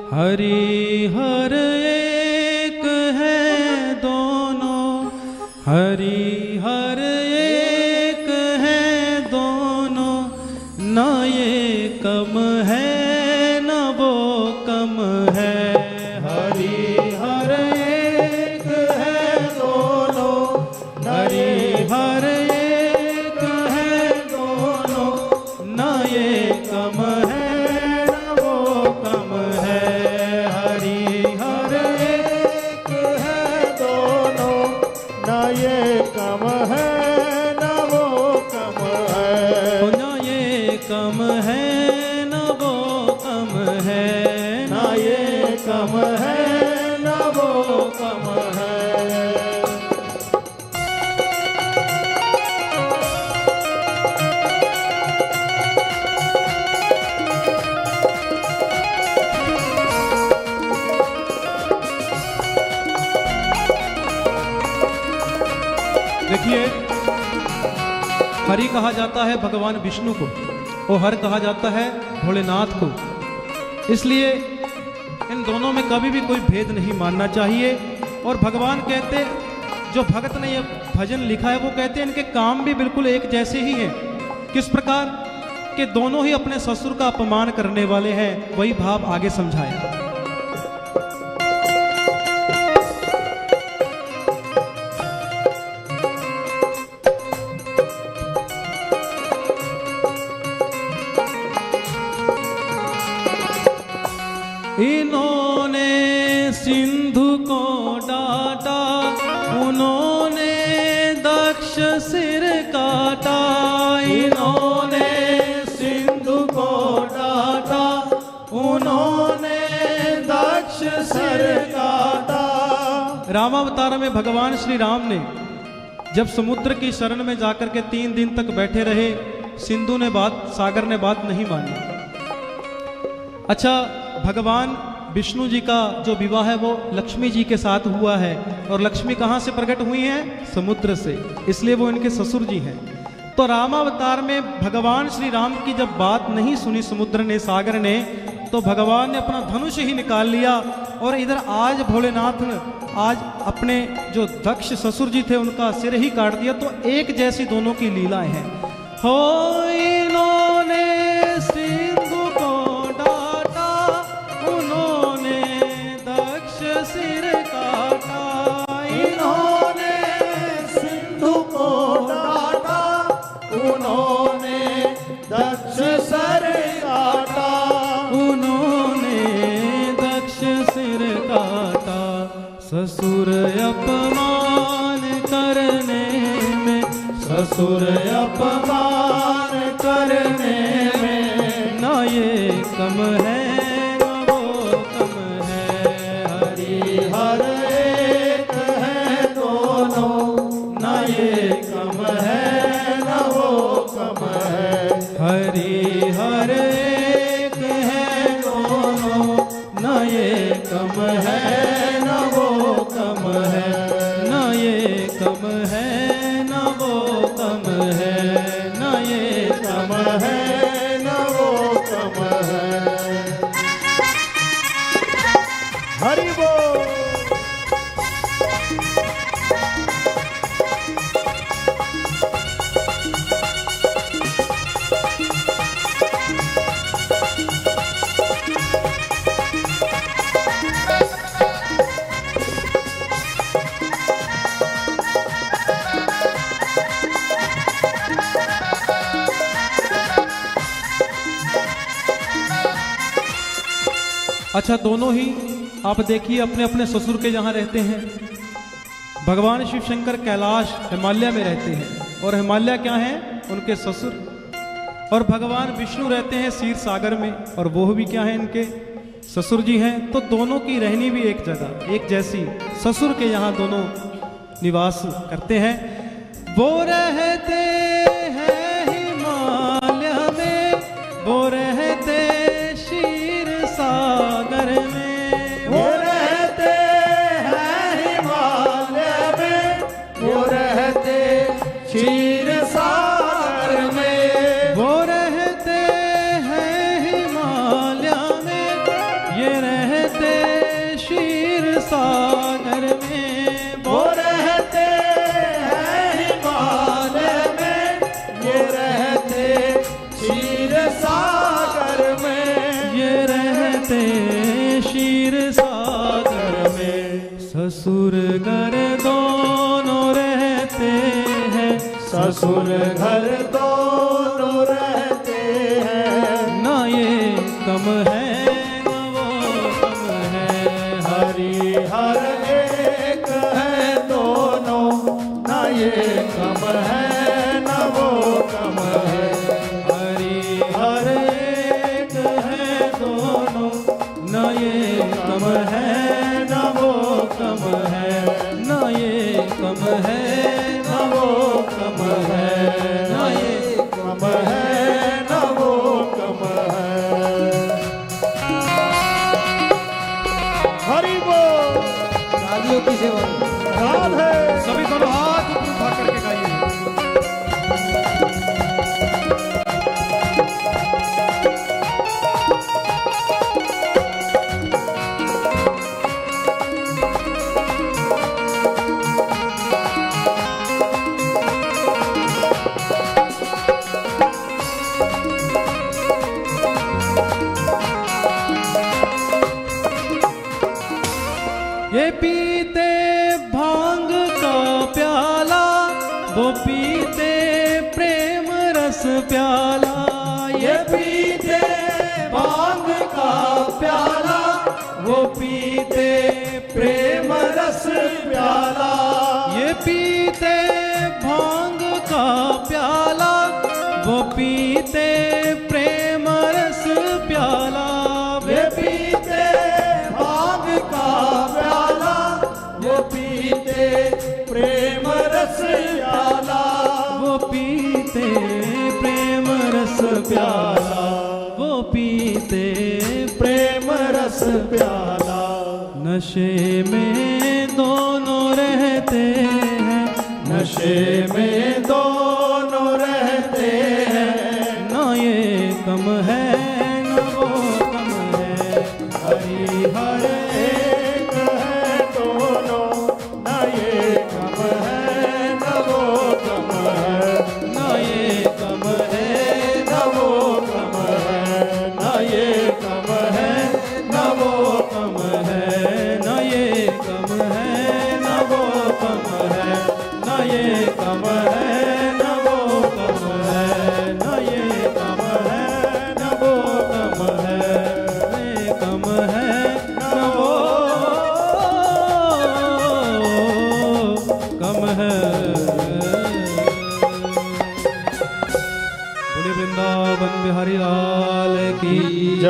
हरि हर एक है दोनों, हरि हर एक है दोनों, न ये कम है न वो कम है। हरि हर एक है दोनों, हरि हर एक है दोनों, न ये कम है न वो कम है। हरि हर एक है दोनों, न ये कम है न वो कम है। न ये कम है न वो कम है, न ये कम है न वो कम है। देखिए, हरि कहा जाता है भगवान विष्णु को और हर कहा जाता है भोलेनाथ को। इसलिए इन दोनों में कभी भी कोई भेद नहीं मानना चाहिए। और भगवान कहते, जो भगत ने ये भजन लिखा है वो कहते हैं इनके काम भी बिल्कुल एक जैसे ही हैं। किस प्रकार के दोनों ही अपने ससुर का अपमान करने वाले हैं, वही भाव आगे समझाया। इन्होंने सिंधु को डांटा, उन्होंने दक्ष सिर काटा। इन्होंने सिंधु को डांटा, उन्होंने दक्ष सर काटा। रामावतार में भगवान श्री राम ने जब समुद्र की शरण में जाकर के 3 दिन तक बैठे रहे, सिंधु ने सागर ने बात नहीं मानी। अच्छा, भगवान विष्णु जी का जो विवाह है वो लक्ष्मी जी के साथ हुआ है, और लक्ष्मी कहाँ से प्रकट हुई हैं? समुद्र से, इसलिए वो इनके ससुर जी हैं। तो रामावतार में भगवान श्री राम की जब बात नहीं सुनी समुद्र ने, सागर ने, तो भगवान ने अपना धनुष ही निकाल लिया। और इधर आज भोलेनाथ ने आज अपने जो दक्ष ससुर जी थे उनका सिर ही काट दिया। तो एक जैसी दोनों की लीलाएं हैं। हो इन्होंने सिंधु को डांटा, उन्होंने दक्ष सिर काटा। इन्होंने सिंधु को डांटा, उन्होंने दक्ष सर काटा। उन्होंने दक्ष सिर काटा। ससुर अपमान करने में, ससुर अपमान करने में, न ये कम है न वो कम है। हरि हर एक है दोनों, न ये कम है न वो कम है। हरि हर एक है दोनों, न ये कम है न वो कम है, न ये कम है न वो कम है, न ये कम है न वो कम है। हरि बोल। अच्छा, दोनों ही आप देखिए अपने अपने ससुर के जहाँ रहते हैं। भगवान शिव शंकर कैलाश हिमालय में रहते हैं, और हिमालय क्या है? उनके ससुर। और भगवान विष्णु रहते हैं क्षीर सागर में, और वो भी क्या है? इनके ससुर जी हैं। तो दोनों की रहनी भी एक जगह एक जैसी, ससुर के यहाँ दोनों निवास करते हैं। वो रहते हैं हिमालय में, वो रहते क्षीर सागर में। वो रहते हैं हिमालय में, वो रहते क्षीर सागर में। वो रहते हैं हिमालय में, ये ये रहते क्षीर सागर में, वो रहते हैं हिमालय में, ये रहते क्षीर सागर में, ये रहते क्षीर सागर में। ससुर घर दोनों रहते हैं, ससुर घर दोनों रहते हैं, ना ये कम है ना वो कम है। हरि हर एक है दोनों, ना ये कम है ना वो कम है। हरि हर एक है दोनों, ना ये कम है ना वो कम है, ना ये कम है ना वो कम है, ना ये कम है ना वो कम है। हरि बोल। शादियों की सेवा राधे। सभी दोनों हाथ ऊपर उठा करके गाइए। ये पीते भांग का प्याला, वो पीते प्रेम रस प्याला। ये पीते भांग का प्याला, वो पीते प्रेम रस प्याला। ये पीते भांग का प्याला, वो पीते प्रेम रस प्याला। ये पीते भांग का प्याला, वो पीते प्रेम रस प्याला। वो पीते प्रेम रस प्याला, वो पीते प्रेम रस प्याला। नशे में दोनों रहते हैं, नशे में दोनों रहते हैं, ना ये कम है ना वो कम है। हरि हर एक है दोनों, ना ये कम है ना वो कम है। ना ये कम है ना वो कम है, ना ये कम है ना वो कम है, ना ये कम है ना वो कम है, ना ये कम है ना वो कम है, ना ये कम है ना वो कम है, ये कम है ना वो कम है। बोले वृंदावन बिहारी लाल की जय।